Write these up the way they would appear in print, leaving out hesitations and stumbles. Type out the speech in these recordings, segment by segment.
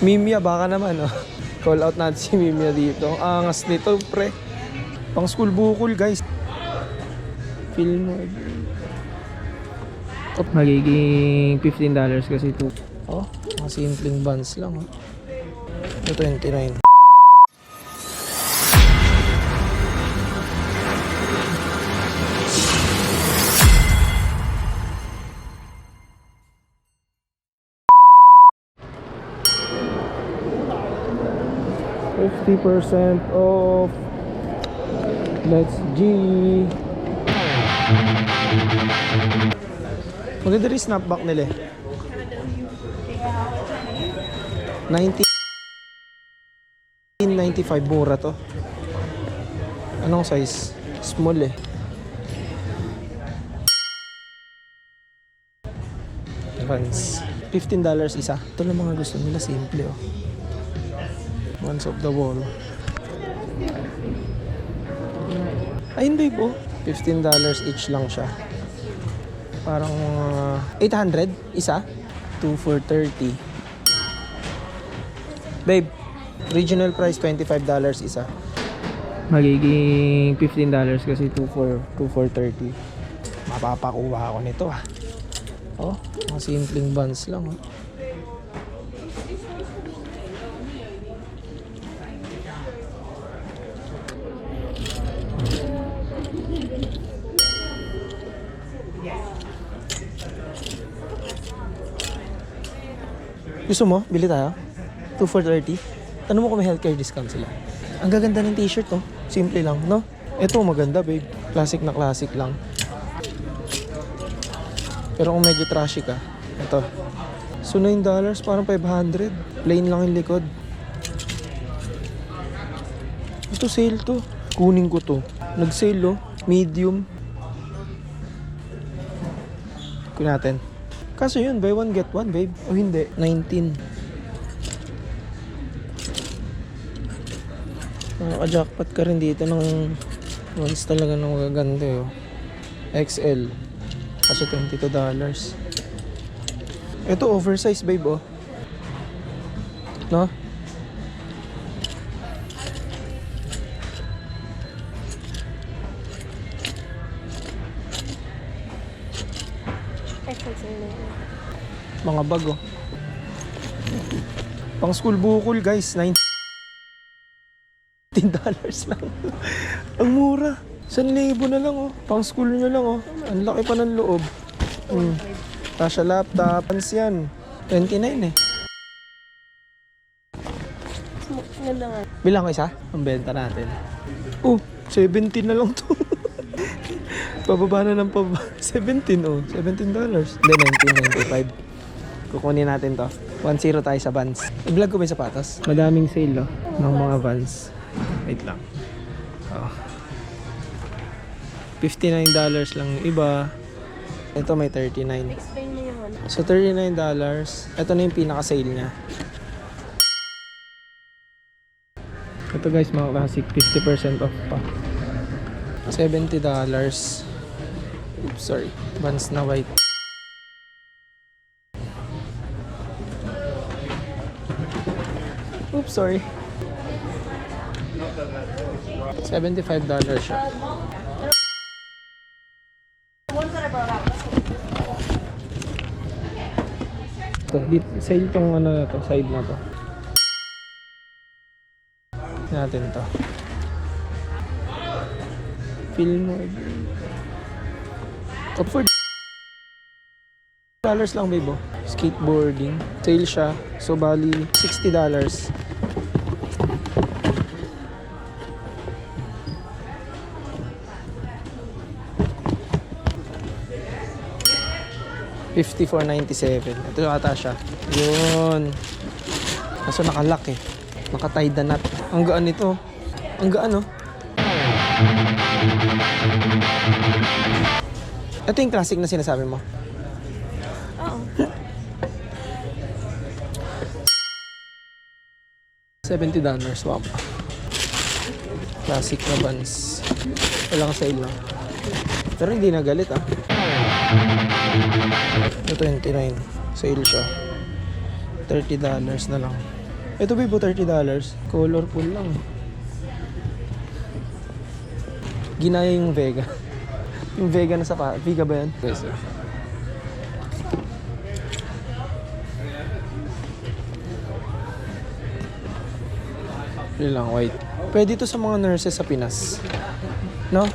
Mimia, baka naman, oh. Call out natin si Mimia dito. Ang angas nito, pre. Pang school bukol, guys. Feel mo. Magiging $15 kasi ito. Oh, mga simpleng buns lang, oh. Ito 29. %50 off. Let's G. Maganda rin snapback nila eh. 1995, mura to. Anong size? Small eh. Vans. $15 isa. Ito lang mga gusto nila, simple oh. Ones of the wall. Ayun babe oh. $15 each lang siya. Parang 800 isa. 2 for 30. Babe, original price $25 isa. Magiging $15 kasi 2 for 30. Mapapakuha ako nito ah. Oh, mga simpleng buns lang oh. Gusto mo? Bili tayo? 2 for 30? Tanong mo kung may healthcare discount sila. Ang gaganda ng t-shirt oh. Simple lang, no? Ito maganda babe. Classic na classic lang. Pero kung medyo trashy ka, ito. So $9, parang 500. Plain lang yung likod. Ito sale to. Kunin ko to. Nag-sale oh. Medium. Kunin natin. Kaso yun, buy one get one babe. O hindi, 19. Makaka-jackpot ka rin dito ng ones talaga ng magaganda oh. XL. Kaso $22. Ito oversize babe oh. No? Mga bag oh. Pang school bukol guys, $19 lang. Ang mura. 1,000 na lang oh. Pang school nyo lang oh. Ang laki pa ng loob. Tasha laptop. Pans yan. 29 eh. Bilang ko isa? Ang benta natin. Oh, 17 na lang to. Pababa na ng pababa. 17 oh. $17. Hindi, 19.95. Kukunin natin to. 1-0 tayo sa Vans. I-vlog ko ba yung sapatos? Madaming sale oh, ng mga Vans. Wait lang. Oh. $59 lang yung iba. Ito may 39. Explain mo yung ano. So $39. Ito na yung pinaka-sale niya. Ito guys, mga classic, 50% off pa. $70. Oops, sorry. Vans na white. Oops, sorry. $75 siya. Ito, sale tong ano na to, side na to. Natin to. Feel mo. Top for $1 lang babe oh. Skateboarding. Sale siya. So bali $60. $54.97. Ito ata siya. Yun. Kaso nakalock eh. Naka-tie the knot. Ang gaan nito. Ang gaan oh. Ito yung classic na sinasabi mo. Oo. $70. Wow. Classic na Vans. Walang sale lang. Pero hindi na galit ah. Ito 29. Sale siya. $30 na lang. Ito Bibo, $30. Colorful lang. Ginaya yung Vega. Yung Vega na Vega ba yan? Yes, sir. Yun lang, white. Pwede ito sa mga nurses sa Pinas. No?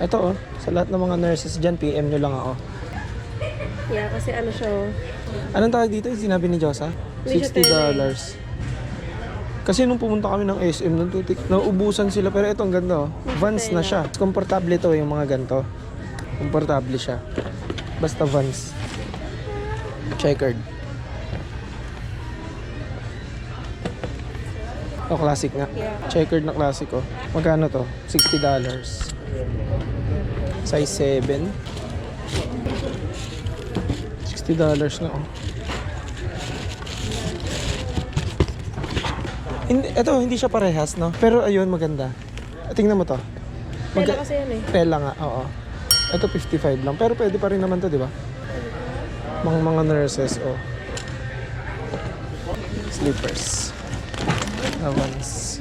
Ito oh, sa lahat ng mga nurses dyan, PM nyo lang ako. Yeah, kasi ano siya, oh. Anong tawag dito? Yung sinabi ni Josa? Hindi siya $60. Kasi nung pumunta kami ng SM, nung tutik, nauubusan sila. Pero ito, ang ganda oh. Vans na siya. Komportable to yung mga ganito. Komportable siya. Basta Vans. Checkered. Oh, classic nga. Yeah. Checkered na classic oh. Magkano to? $60. Size 7. $60 na oh. Hindi siya parehas, no? Pero ayun, maganda. Tingnan mo to. Tela kasi yan eh. Tela nga, oo. Ito 55 lang. Pero pwede pa rin naman to, di ba? Mga nurses, oh. Slippers. Avans.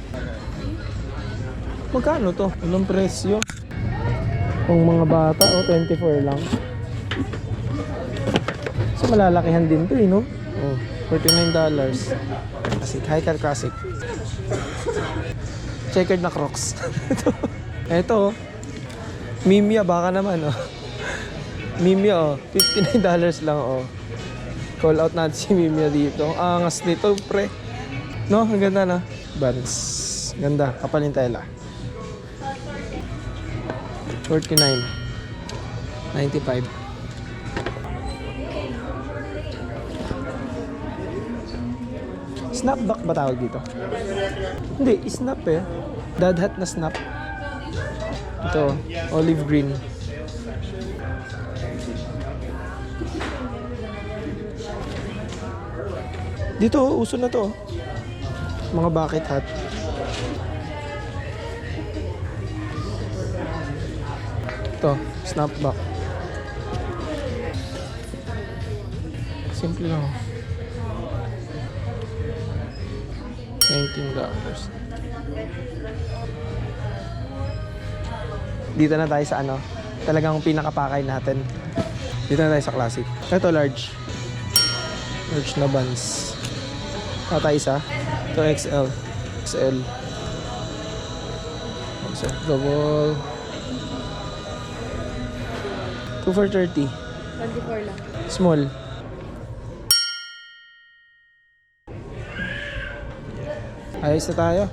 Magkano to? Anong presyo? Kung mga bata, oh, 24 lang. So, malalakihan din to, eh, no? Oh, $49. Classic. Hiker classic. Checkered na Crocs. Ito, oh. Mimia, baka naman, oh. Mimia, oh. $59 lang, oh. Call out natin si Mimia dito. Ang angas nito, pre. No? Ang ganda, no? Vans. Ganda. Kapal yung tela. 49. 95. Snapback ba tawag dito? Hindi, snap eh. Dad hat na snap. Ito, olive green. Dito, uso na to. Mga bucket hat. Ito, snapback. Simple lang. $19. Dito na tayo sa ano, talagang pinakapakay natin. Dito na tayo sa classic. Ito large. Large na Vans. Ito isa. Ito XL. XL. Double. 2 for 30. 24 lang. Small. Ayos na tayo.